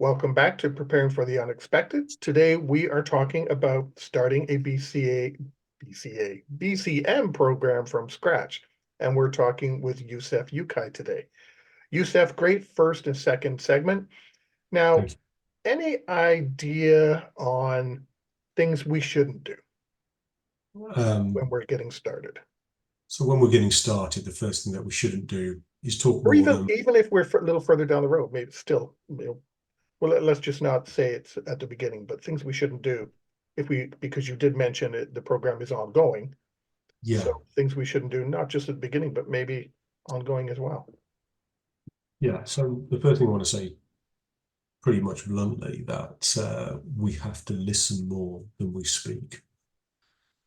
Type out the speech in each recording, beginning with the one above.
Welcome back to Preparing for the Unexpected. Today we are talking about starting a BCM program from scratch. And we're talking with Yusuf Ukaye today. Yusuf, great first and second segment. Now, Thank any idea on things we shouldn't do you. when we're getting started? So when we're getting started, the first thing that we shouldn't do is talk Or more even than, even if we're a little further down the road, maybe still, well, let's just not say it's at the beginning, but things we shouldn't do because you did mention it, the program is ongoing. yeah, So things we shouldn't do, not just at the beginning, but maybe ongoing as well. yeah. So the first thing I want to say pretty much bluntly that we have to listen more than we speak.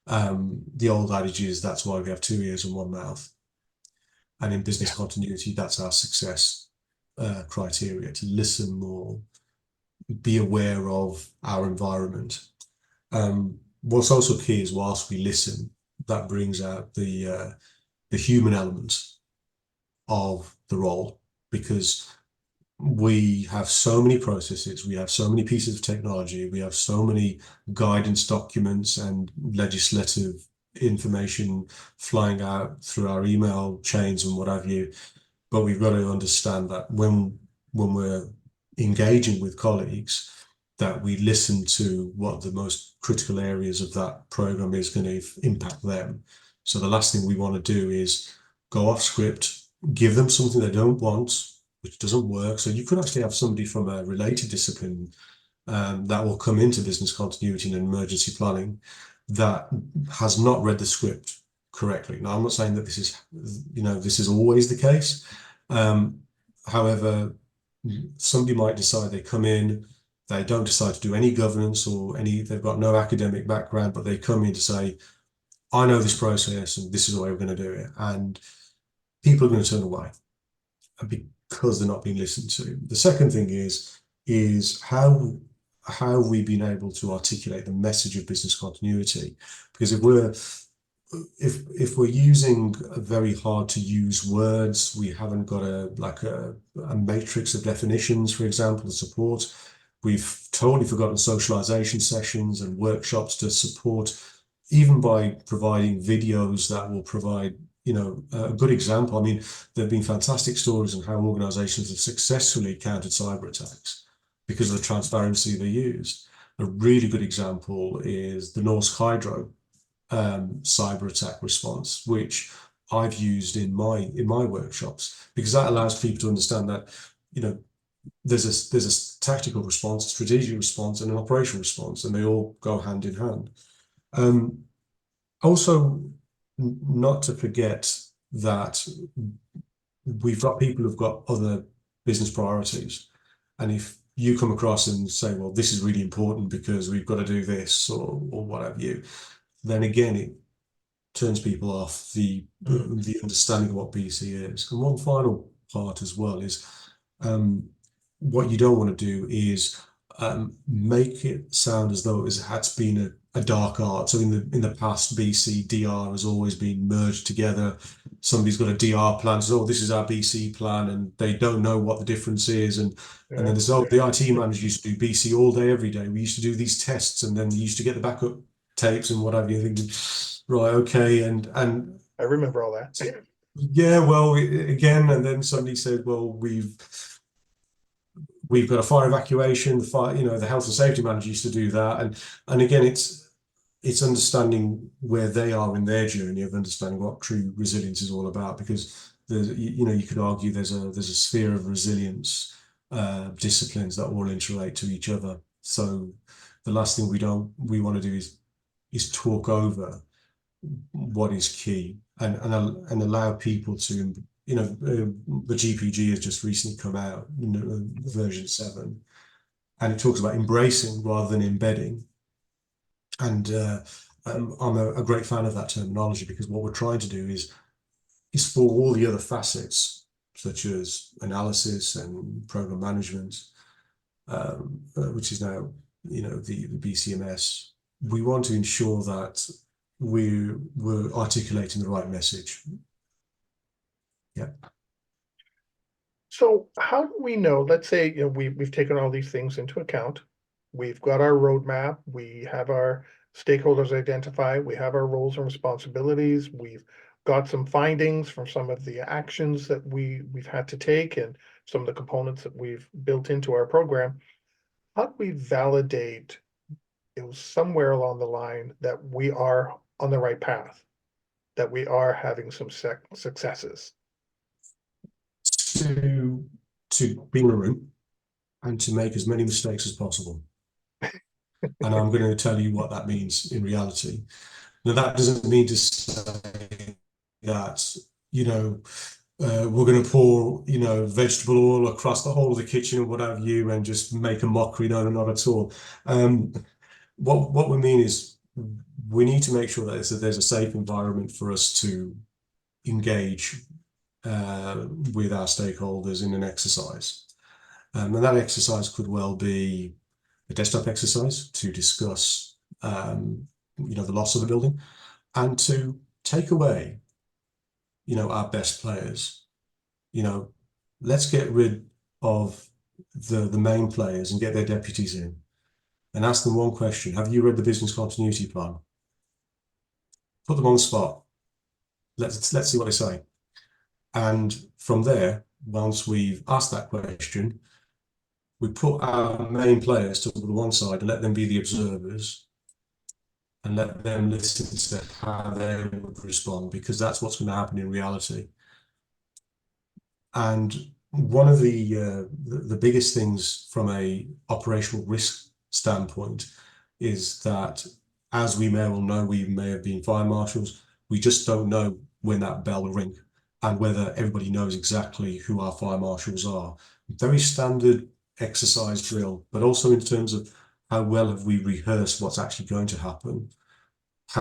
The old adage is that's why we have two ears and one mouth. And in business Yeah. continuity, that's our success criteria, to listen more, be aware of our environment. What's also key is whilst we listen, that brings out the human element of the role, because we have so many processes, we have so many pieces of technology, we have so many guidance documents and legislative information flying out through our email chains and what have you. But we've got to understand that when we're engaging with colleagues, that we listen to what the most critical areas of that program is going to impact them. So the last thing we want to do is go off script, give them something they don't want, which doesn't work. So you could actually have somebody from a related discipline that will come into business continuity and emergency planning that has not read the script correctly. Now, I'm not saying that this is always the case. However, somebody might decide they come in, they don't decide to do any governance or they've got no academic background, but they come in to say, I know this process and this is the way we're going to do it. And people are going to turn away because they're not being listened to. The second thing is how we've been able to articulate the message of business continuity. Because if we're using very hard to use words, we haven't got a matrix of definitions, for example, to support. We've totally forgotten socialization sessions and workshops to support, even by providing videos that will provide, a good example. I mean, there have been fantastic stories on how organizations have successfully countered cyber attacks because of the transparency they used. A really good example is the Norsk Hydro cyber attack response, which I've used in my workshops, because that allows people to understand that, there's a tactical response, a strategic response, and an operational response, and they all go hand in hand. Also, not to forget that we've got people who've got other business priorities. And if you come across and say, well, this is really important because we've got to do this or what have you, then again, it turns people off the understanding of what BC is. And one final part as well is what you don't want to do is make it sound as though it had been a dark art. So in the past, BC DR has always been merged together. Somebody's got a DR plan, says, oh, this is our BC plan, and they don't know what the difference is. And then there's, oh, the IT manager used to do BC all day, every day. We used to do these tests, and then you used to get the backup tapes and what have you, thinking, right, okay, and I remember all that. yeah, well, again, and then somebody said, well, we've got a fire evacuation. The health and safety manager used to do that, and again, it's understanding where they are in their journey of understanding what true resilience is all about. Because you could argue there's a sphere of resilience disciplines that all interrelate to each other. So the last thing we want to do is talk over what is key and allow people to, the GPG has just recently come out, version 7, and it talks about embracing rather than embedding. And I'm a great fan of that terminology, because what we're trying to do is for all the other facets, such as analysis and program management, which is now, the BCMS, we want to ensure that we're articulating the right message. Yeah. So how do we know, let's say, we've taken all these things into account. We've got our roadmap, we have our stakeholders identified, we have our roles and responsibilities, we've got some findings from some of the actions that we've had to take and some of the components that we've built into our program. How do we validate it was somewhere along the line that we are on the right path, that we are having some successes? To be in a room and to make as many mistakes as possible. And I'm going to tell you what that means in reality. Now, that doesn't mean to say that, you know, we're going to pour, vegetable oil across the whole of the kitchen or what have you and just make a mockery. No, not at all. Um, what we mean is we need to make sure that there's a safe environment for us to engage with our stakeholders in an exercise. And that exercise could well be a desktop exercise to discuss, the loss of the building and to take away, our best players. Let's get rid of the main players and get their deputies in and ask them one question. Have you read the business continuity plan? Put them on the spot. Let's see what they say. And from there, once we've asked that question, we put our main players to the one side and let them be the observers and let them listen to how they would respond, because that's what's going to happen in reality. And one of the biggest things from a operational risk standpoint is that, as we may well know, we may have been fire marshals, we just don't know when that bell will ring and whether everybody knows exactly who our fire marshals are. Very standard exercise drill, but also in terms of how well have we rehearsed what's actually going to happen?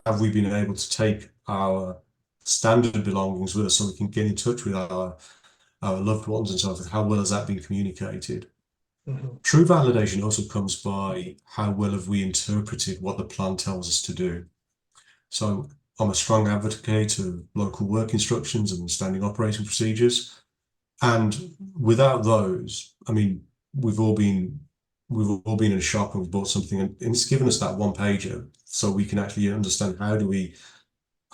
Have we been able to take our standard belongings with us so we can get in touch with our loved ones and so forth? How well has that been communicated? Mhm. True validation also comes by how well have we interpreted what the plan tells us to do. So I'm a strong advocate of local work instructions and standing operating procedures. And without those, I mean, we've all been in a shop and we've bought something and it's given us that one pager so we can actually understand how do we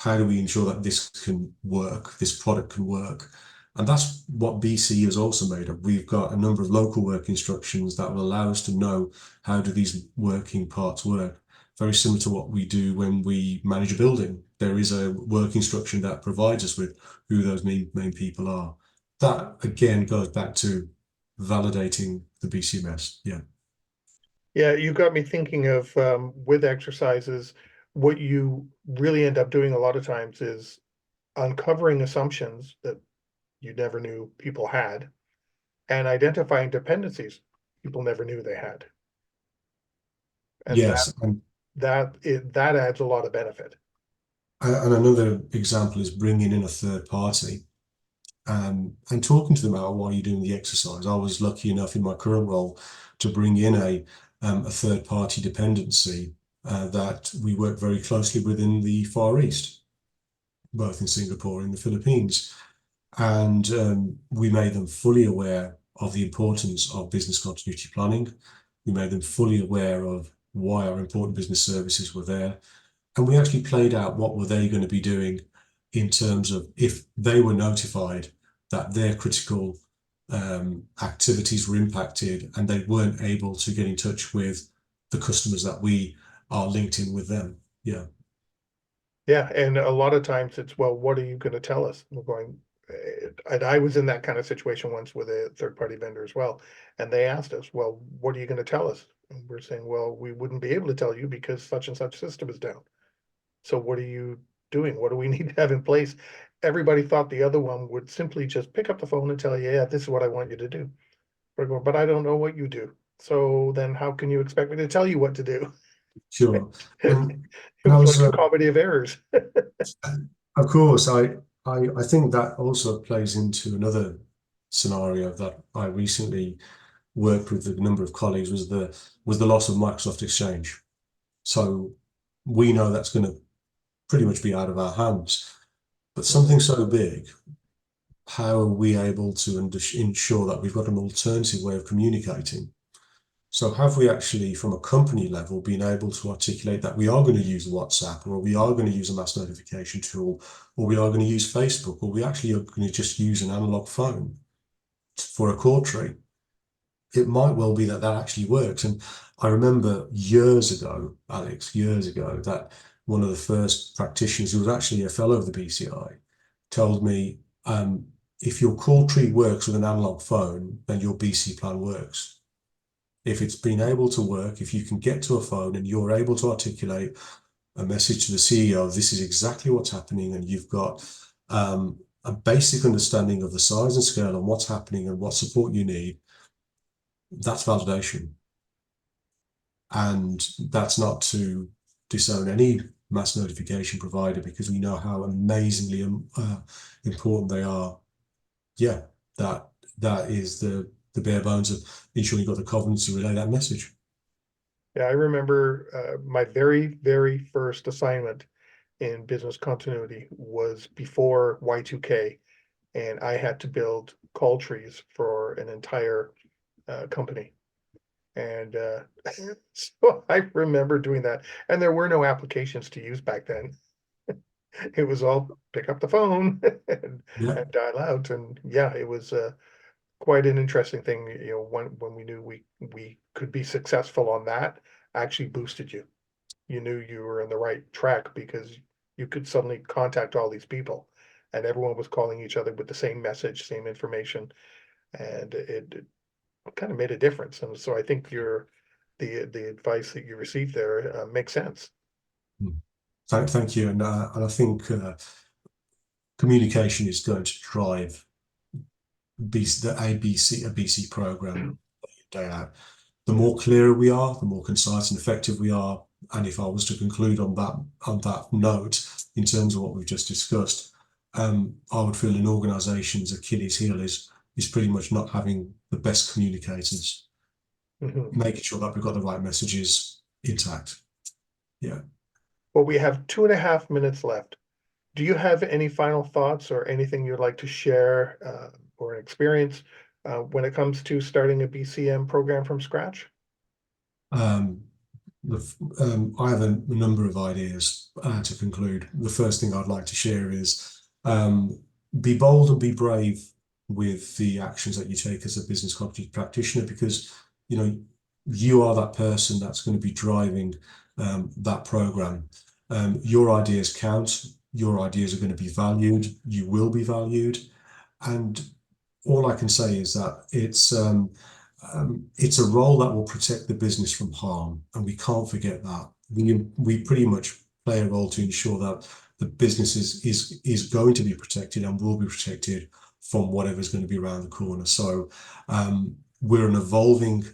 ensure that this can work, this product can work. And that's what BC is also made of. We've got a number of local work instructions that will allow us to know how do these working parts work. Very similar to what we do when we manage a building. There is a work instruction that provides us with who those main people are. That again goes back to validating the BCMS. Yeah. Yeah, you got me thinking of with exercises, what you really end up doing a lot of times is uncovering assumptions that you never knew people had and identifying dependencies people never knew they had. And Yes. that adds a lot of benefit. And another example is bringing in a third party and talking to them about while you're doing the exercise. I was lucky enough in my current role to bring in a third party dependency that we work very closely with in the Far East, both in Singapore and the Philippines. And we made them fully aware of the importance of business continuity planning. We made them fully aware of why our important business services were there. And we actually played out what were they going to be doing in terms of if they were notified that their critical activities were impacted and they weren't able to get in touch with the customers that we are linked in with them. Yeah. Yeah, and a lot of times it's, well, what are you going to tell us? We're going, and I was in that kind of situation once with a third party vendor as well. And they asked us, well, what are you going to tell us? And we're saying, well, we wouldn't be able to tell you because such and such system is down. So what are you doing? What do we need to have in place? Everybody thought the other one would simply just pick up the phone and tell you, yeah, this is what I want you to do. We're going, but I don't know what you do. So then how can you expect me to tell you what to do? Sure. And It and I was was like a comedy of errors. of course I think that also plays into another scenario that I recently worked with a number of colleagues was the loss of Microsoft Exchange. So we know that's going to pretty much be out of our hands. But something so big how are we able to ensure that we've got an alternative way of communicating? So have we actually, from a company level, been able to articulate that we are going to use WhatsApp, or we are going to use a mass notification tool, or we are going to use Facebook, or we actually are going to just use an analog phone for a call tree? It might well be that that actually works. And I remember years ago, Alex, years ago, that one of the first practitioners, who was actually a fellow of the BCI, told me, if your call tree works with an analog phone, then your BC plan works. If it's been able to work, if you can get to a phone and you're able to articulate a message to the CEO, this is exactly what's happening, and you've got a basic understanding of the size and scale and what's happening and what support you need, that's validation. And that's not to disown any mass notification provider, because we know how amazingly important they are. Yeah, that is the bare bones of ensuring you've got the confidence to relay that message. Yeah, I remember my very first assignment in business continuity was before Y2K, and I had to build call trees for an entire company. And so I remember doing that. And there were no applications to use back then. It was all pick up the phone Yeah. and dial out. And yeah, it was quite an interesting thing. You know, when we knew we could be successful on that, actually boosted you. You knew you were in the right track because you could suddenly contact all these people, and everyone was calling each other with the same message, same information, and it kind of made a difference. And so I think the advice that you received there makes sense. Thank you. And I think communication is going to drive a BC program day out. The more clearer we are, the more concise and effective we are. And if I was to conclude on that note, in terms of what we've just discussed, I would feel an organisation's Achilles heel is pretty much not having the best communicators, Mhm. making sure that we've got the right messages intact. Yeah. Well, we have 2.5 minutes left. Do you have any final thoughts or anything you'd like to share or an experience when it comes to starting a BCM program from scratch? Um, I have a number of ideas to conclude. The first thing I'd like to share is be bold and be brave with the actions that you take as a business continuity practitioner, because you are that person that's going to be driving that program. Your ideas count. Your ideas are going to be valued. You will be valued, and all I can say is that it's a role that will protect the business from harm, and we can't forget that. We pretty much play a role to ensure that the business is going to be protected and will be protected from whatever's going to be around the corner. So we're an evolving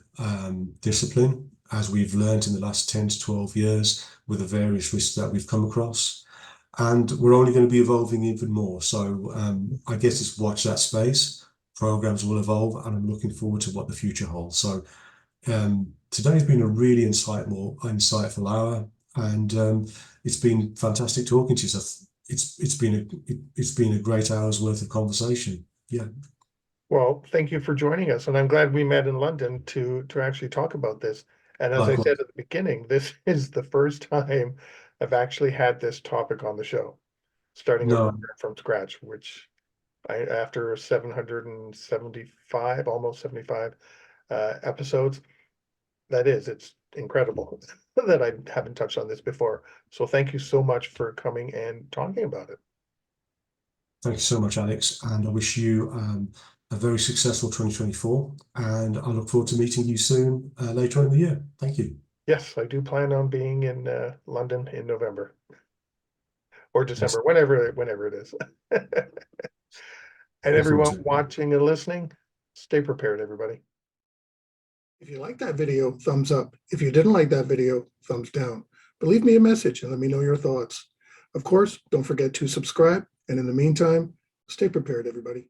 discipline, as we've learned in the last 10 to 12 years with the various risks that we've come across. And we're only going to be evolving even more. So I guess it's watch that space. Programs will evolve, and I'm looking forward to what the future holds. So today's been a really insightful hour, and it's been fantastic talking to you. So it's been a great hour's worth of conversation. Yeah. Well, thank you for joining us, and I'm glad we met in London to actually talk about this. And as I said Likewise. at the beginning, this is the first time I've actually had this topic on the show, starting a No, program from scratch, which after 775, almost 75 episodes, it's incredible that I haven't touched on this before. So thank you so much for coming and talking about it. thank you so much, Alex, and I wish you a very successful 2024. And I look forward to meeting you soon later on in the year. Thank you. Yes, I do plan on being in London in November or December, Awesome. whenever it is. And Look forward everyone to it. watching and listening, stay prepared, everybody. If you liked that video, thumbs up. If you didn't like that video, thumbs down. But leave me a message and let me know your thoughts. Of course, don't forget to subscribe. And in the meantime, stay prepared, everybody.